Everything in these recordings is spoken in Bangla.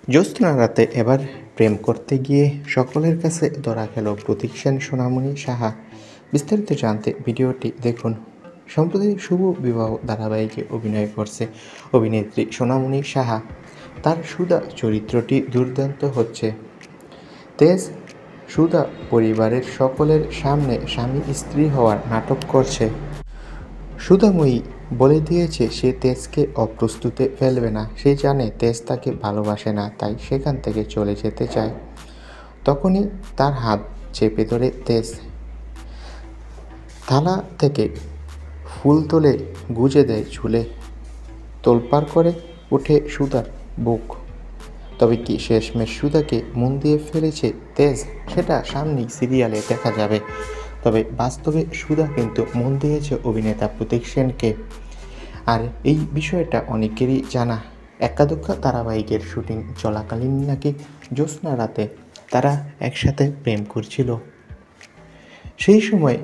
জ্যোৎস্না রাতে এবার প্রেম করতে গিয়ে সকলের কাছে ধরা খেল প্রতীক সেন, সোনামণি সাহা। বিস্তারিত জানতে ভিডিওটি দেখুন। সম্প্রতি শুভ বিবাহ ধারাবাহিকে অভিনয় করছে অভিনেত্রী সোনামণি সাহা। তার সুধা চরিত্রটি দুর্দান্ত হচ্ছে। তেজ সুধা পরিবারের সকলের সামনে স্বামী স্ত্রী হওয়ার নাটক করছে। সুধাময়ী বলে দিয়েছে সে তেজকে অপ্রস্তুতে ফেলবে না। সে জানে তেজ তাকে ভালোবাসে না, তাই সেখান থেকে চলে যেতে চায়। তখনই তার হাত চেপে ধরে তেজ। থালা থেকে ফুল তুলে গুজে দেয় চুলে। তোলপাড় করে ওঠে সুধার বুক। তবে কি শেষমেশ সুধাকে মন দিয়ে ফেলেছে তেজ? সেটা সামনেই সিরিয়ালে দেখা যাবে। তবে বাস্তবে সুধা কিন্তু মন দিয়েছে অভিনেতা প্রতীক সেনকে। আর এই বিষয়টা অনেকেরই জানা। এক্কা দোক্কা ধারাবাহিকের শুটিং চলাকালীন নাকি জ্যোৎস্না রাতে তারা একসাথে প্রেম করছিল। সেই সময়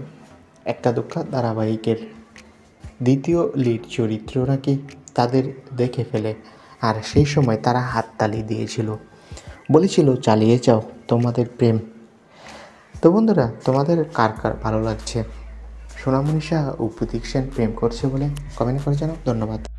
এক্কা দোক্কা ধারাবাহিকের দ্বিতীয় লিড চরিত্র নাকি তাদের দেখে ফেলে। আর সেই সময় তারা হাততালি দিয়েছিল, বলেছিল চালিয়ে যাও তোমাদের প্রেম। তো বন্ধুরা, তোমাদের কার কার ভালো লাগছে সোনামণি সাহা ও প্রতীক সেন প্রেম করছে বলে কমেন্ট করে জানাও। ধন্যবাদ।